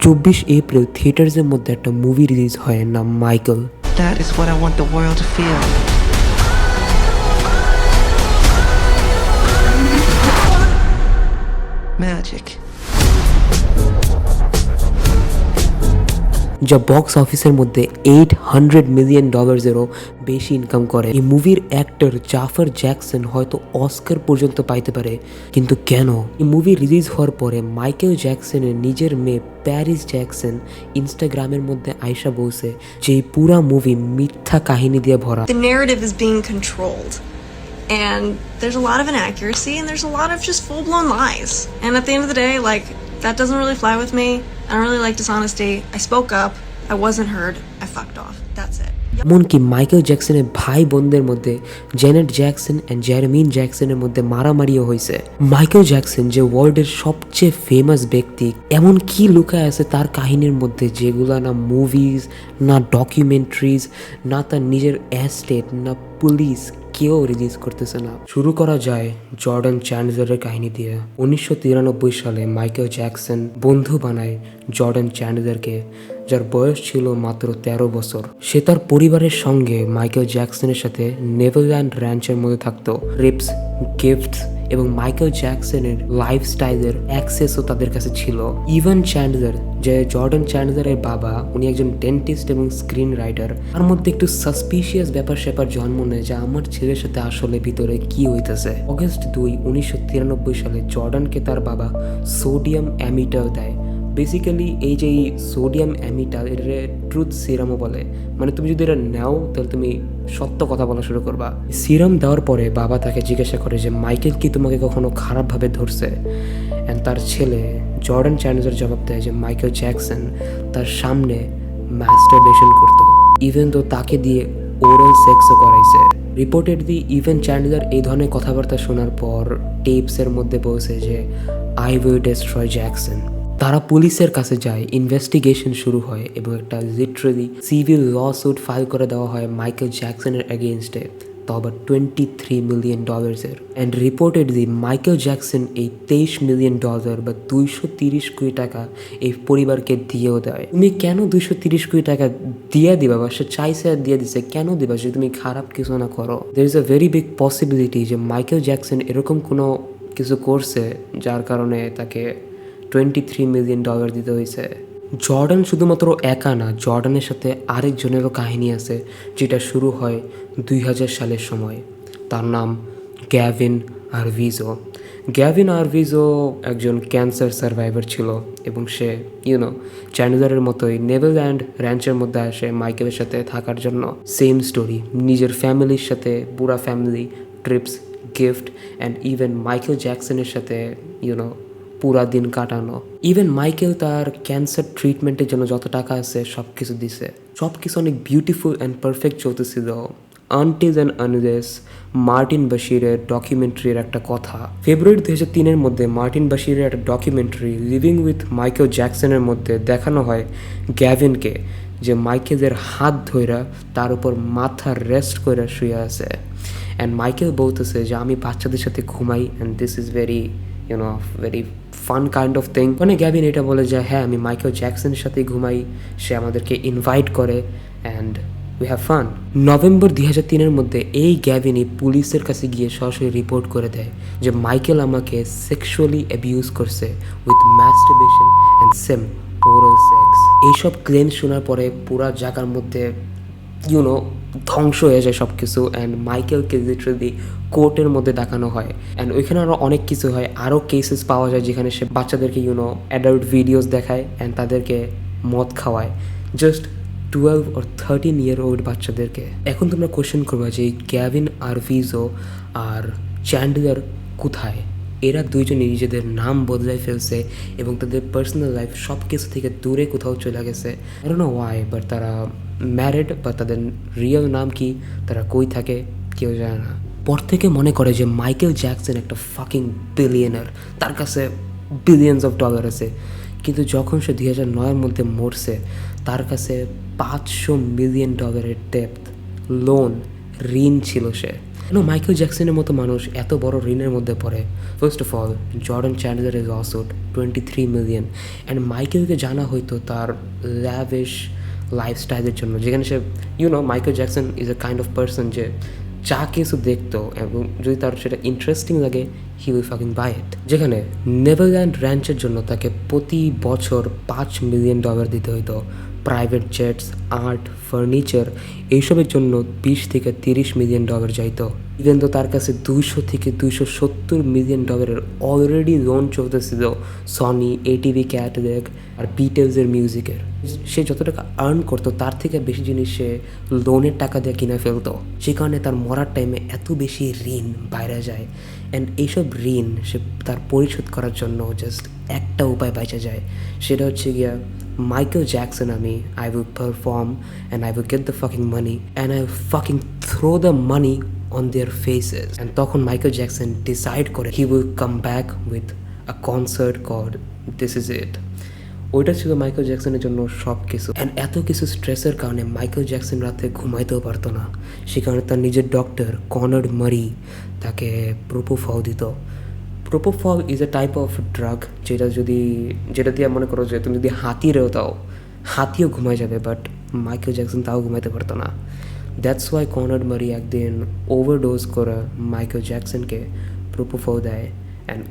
24 April থিয়েটার্সের মধ্যে একটা movie release হয় নাম Michael. That is what I want the world to feel. Magic. যা বক্স অফিসের মধ্যে $800 মিলিয়ন বেশি ইনকাম করে। এই মুভির অ্যাক্টর জাফর জ্যাকসন হয়তো অস্কার পর্যন্ত পাইতে পারে, কিন্তু কেন? এই মুভি রিলিজ হওয়ার পরে মাইকেল জ্যাকসনের নিজের মেয়ে প্যারিস জ্যাকসন ইনস্টাগ্রামের মধ্যে আয়সা বলছে যে এই পুরা মুভি মিথ্যা কাহিনী দিয়ে ভরা। The narrative is being controlled. And there's a lot of inaccuracy and there's a lot of just full-blown lies. And at the end of the day, like, that doesn't really fly with me. I don't really like dishonesty. I spoke up. I wasn't heard. I fucked off. That's it. এমনকি Michael জ্যাকসনের ভাই বোনদের মধ্যে জেনেট Jackson and জেরেমিন জ্যাকসনের মধ্যে মারামারিও হয়েছে। Michael Jackson যে ওয়ার্ল্ডের সবচেয়ে famous ব্যক্তি, এমন কি লুকায় আছে তার কাহিনীর মধ্যে যেগুলো না মুভিজ, না ডকুমেন্টারিজ, না তার নিজের এস্টেট, না পুলিশ কেউ রিলিজ করতেছে না। শুরু করা যায় জর্ডান চ্যান্ডলারের কাহিনী দিয়ে। 1993 সালে মাইকেল জ্যাকসন বন্ধু বানায় জর্ডান চ্যান্ডলারকে, যার বয়স ছিল মাত্র 13 বছর। সে তার পরিবারের সঙ্গে মাইকেল জ্যাকসনের সাথে নেভারল্যান্ড র্যাঞ্চের মধ্যে থাকতো। ট্রিপস, গিফটস এবং মাইকেল জ্যাকসনের লাইফস্টাইলের অ্যাক্সেসও তাদের কাছে ছিল। ইভান চ্যান্ডলার, যে জর্ডান চ্যান্ডলারের বাবা, উনি একজন ডেন্টিস্ট এবং স্ক্রিন রাইটার। তার মধ্যে একটু সাসপিশিয়াস ব্যাপার স্যাপার জন্ম নেয় যে আমার ছেলের সাথে আসলে ভিতরে কি হইতেছে। অগস্ট 2, 1993 সালে জর্ডানকে তার বাবা সোডিয়াম অ্যামিটাল দেয়। বেসিক্যালি এই যে সোডিয়াম অ্যামিটাল, এটা ট্রুথ সিরামও বলে, মানে তুমি যদি এটা নাও তাহলে তুমি সত্য কথা বলা শুরু করবা। সিরাম দেওয়ার পরে বাবা তাকে জিজ্ঞাসা করে যে মাইকেল কি তোমাকে কখনো খারাপভাবে ধরছে? অ্যান্ড তার ছেলে জর্ডান চ্যান্ডলার জবাব দেয় যে মাইকেল জ্যাকসন তার সামনে ম্যাস্টারবেশন করতো, ইভেন তো তাকে দিয়ে ওরাল সেক্সও করাইছে। রিপোর্টেডলি ইভেন চ্যান্ডলার এই ধরনের কথাবার্তা শোনার পর টেপসের মধ্যে বলছে যে আই উইল ডিস্ট্রয় জ্যাকসন। তারা পুলিশের কাছে যায়, ইনভেস্টিগেশন শুরু হয় এবং একটা literally civil law suit file করে দেওয়া হয় মাইকেল জ্যাকসনের এগেইনস্টে, তো আবার $23 million. And reportedly Michael Jackson এই $23 মিলিয়ন বা 230 কোটি টাকা এই পরিবারকে দিয়েও দেয়। তুমি কেন 230 কোটি টাকা দিয়ে দিবা? বা সে চাইছে আর দিয়ে দিছে, কেন দিবা যদি তুমি খারাপ কিছু না করো? There is a very big possibility যে মাইকেল জ্যাকসন এরকম কোনো কিছু করছে যার কারণে তাকে $23 মিলিয়ন দিতে হয়েছে। জর্ডান শুধুমাত্র একা না, জর্ডানের সাথে আরেকজনেরও কাহিনী আছে, যেটা শুরু হয় 2000 সালের সময়। তার নাম গ্যাভিন আরভিজো। গ্যাভিন আরভিজো একজন ক্যান্সার সার্ভাইভার ছিল এবং সে চ্যান্ডলারের মতোই নেভারল্যান্ড র্যাঞ্চের মধ্যে আসে মাইকেলের সাথে থাকার জন্য। সেম স্টোরি, নিজের ফ্যামিলির সাথে, পুরা family, trips, gift and even Michael জ্যাকসনের সাথে পুরা দিন কাটানো। ইভেন মাইকেল তার ক্যান্সার ট্রিটমেন্টের জন্য যত টাকা আছে সব কিছু দিছে। সব কিছু অনেক বিউটিফুল অ্যান্ড পারফেক্ট চলতেছিল আনটিল অ্যান্ড আনলেস মার্টিন বাশিরের ডকুমেন্টারির একটা কথা। ফেব্রুয়ারি 2003 মধ্যে মার্টিন বাশিরের একটা ডকুমেন্টারি লিভিং উইথ মাইকেল জ্যাকসনের মধ্যে দেখানো হয় গ্যাভিনকে, যে মাইকেলের হাত ধইরা তার উপর মাথা রেস্ট করে শুয়ে আছে। অ্যান্ড মাইকেল বলতেছে যে আমি বাচ্চাদের সাথে ঘুমাই and this is very very fun kind of thing. মানে গ্যাভিন এটা বলে যে হ্যাঁ আমি মাইকেল জ্যাকসনের সাথেই ঘুমাই, সে আমাদেরকে ইনভাইট করে and we have fun. November 2003 মধ্যে এই গ্যাভিনই পুলিশের কাছে গিয়ে সরাসরি রিপোর্ট করে দেয় যে মাইকেল আমাকে সেক্সুয়ালি অ্যাবিউজ করছে with masturbation and same oral sex. এইসব ক্লেম শোনার পরে পুরা জায়গার মধ্যে ধ্বংস হয়ে যায় সব কিছু। অ্যান্ড মাইকেলকে লিটারালি কোর্টের মধ্যে দেখানো হয়। অ্যান্ড ওইখানে আরও অনেক কিছু হয়, আরও কেসেস পাওয়া যায় যেখানে সে বাচ্চাদেরকে অ্যাডাল্ট ভিডিওস দেখায় অ্যান্ড তাদেরকে মদ খাওয়ায়, জাস্ট 12 or 13 year old বাচ্চাদেরকে। এখন তোমরা কোয়েশ্চেন করবা যে গ্যাভিন আরভিজো আর চ্যান্ডলার কোথায়? এরা দুইজনে নিজেদের নাম বদলায় ফেলছে এবং তাদের পার্সোনাল লাইফ সব কিছু থেকে দূরে কোথাও চলে গেছে। I don't know Y, but তারা ম্যারিড, বা তাদের রিয়েল নাম কি, তারা কই থাকে কেউ জানে না। পর থেকে মনে করে যে মাইকেল জ্যাকসন একটা ফাকিং বিলিয়নার, তার কাছে বিলিয়নস অফ ডলার আছে। কিন্তু যখন সে 2009 মধ্যে মরছে, তার কাছে $500 মিলিয়ন ডেপ্থ, লোন, ঋণ ছিল সে। মাইকেল জ্যাকসনের মতো মানুষ এত বড় ঋণের মধ্যে পড়ে? First of all, Jordan Chandler is sued 23 million, and মাইকেলকে জানা হয়তো তার ল্যাভিশ লাইফস্টাইলের জন্য, যেখানে সে Michael Jackson is a kind of person যে যা কিছু দেখতো এবং যদি তার সেটা ইন্টারেস্টিং লাগে, হি উইল ফাকিং বাই ইট। যেখানে নেভারল্যান্ড র্যাঞ্চের জন্য তাকে প্রতি বছর $5 মিলিয়ন দিতে হইতো, প্রাইভেট জেটস, আর্ট, ফার্নিচার এইসবের জন্য 20 থেকে 30 মিলিয়ন ডলার যাইতো। ইভেন তো তার কাছে 200 থেকে 270 মিলিয়ন ডলারের অলরেডি লোন চলতেছিল সনি, এটিভি ক্যাটালগ আর বিটেলসের মিউজিকের। সে যত টাকা আর্ন করতো তার থেকে বেশি জিনিস সে লোনের টাকা দিয়ে কিনে ফেলতো, সে কারণে তার মরার টাইমে এত বেশি ঋণ বাইরে যায়। অ্যান্ড এইসব ঋণ সে তার পরিশোধ করার জন্য জাস্ট একটা উপায় বাইচা যায়, সেটা হচ্ছে গিয়া Michael Jackson I will perform and I will get the fucking money and I will fucking throw the money on their faces. And তখন Michael Jackson decide করে he will come back with a concert called This Is It. ওইটা ছিল Michael জ্যাকসনের জন্য সব কিছু। And এত কিছু স্ট্রেসের কারণে মাইকেল জ্যাকসন রাতে ঘুমাইতেও পারতো না, সে কারণে তার নিজের ডক্টর কনার্ড মারি তাকে প্রোপোফল দিত। Propofol is a type of drug, যেটা দিয়ে মনে করো যে তুমি যদি হাতিরেও দাও, হাতিও ঘুমাই যাবে, বাট মাইকেল জ্যাকসন তাও ঘুমাইতে পারতো না। দ্যাটস ওয়াই কনার্ড মারি একদিন ওভারডোজ করে মাইকেল জ্যাকসনকে প্রোপোফল দেয়। And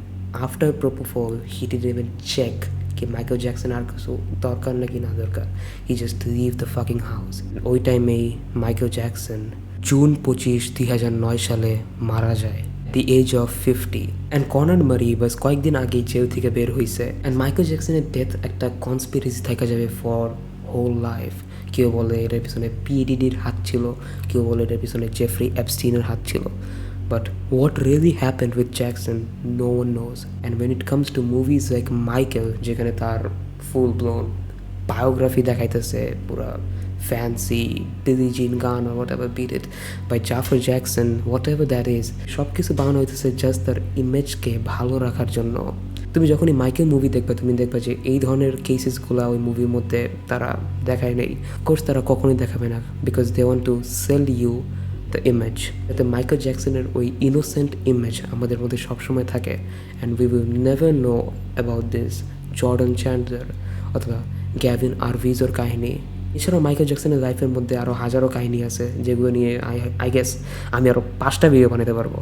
after propofol he did even check कि माइकल जैक्सन আর কিছু দরকার নাকি না দরকার, he just leave the fucking house. ওই টাইমেই মাইকেল জ্যাকসন জুন 25, 2009 সালে মারা যায়, দি এজ অফ 50। অ্যান্ড কনার মারি বাস কয়েকদিন আগেই জেল থেকে বের হয়েছে। অ্যান্ড মাইকেল জ্যাকসনের ডেথ একটা কনস্পিরেসি থাকা যাবে ফর হোল লাইফ। কেউ বলে এটার পিছনে পিডিডির হাত ছিল, কেউ বলে এটার পিছনে জেফ্রি অ্যাপস্টিনের হাত ছিল। But what really happened with Jackson, no one knows. And when it comes to movies like Michael, যেখানে তার ফুল ব্লোন বায়োগ্রাফি দেখাইতেছে, পুরা ফ্যান্সি বিলি জিন গান or whatever, beat it by Jafar Jackson, whatever that is, সব কিছু বানানো হইতেছে জাস্ট তার ইমেজকে ভালো রাখার জন্য। তুমি যখনই মাইকেল মুভি দেখবে, তুমি দেখবে যে এই ধরনের কেসেসগুলো ওই মুভির মধ্যে তারা দেখায় নেই। কোর্স তারা কখনোই দেখাবে না, because they want to sell you the image, যাতে মাইকেল জ্যাকসনের ওই ইনোসেন্ট ইমেজ আমাদের মধ্যে সবসময় থাকে। And we will never know about this Jordan Chandler অথবা গ্যাভিন আরভিজোর কাহিনী। এছাড়াও মাইকেল জ্যাকসনের লাইফের মধ্যে আরও হাজারো কাহিনী আছে, যেগুলো নিয়ে আই গেস আমি আরও 5টা ভিডিও বানাতে পারবো।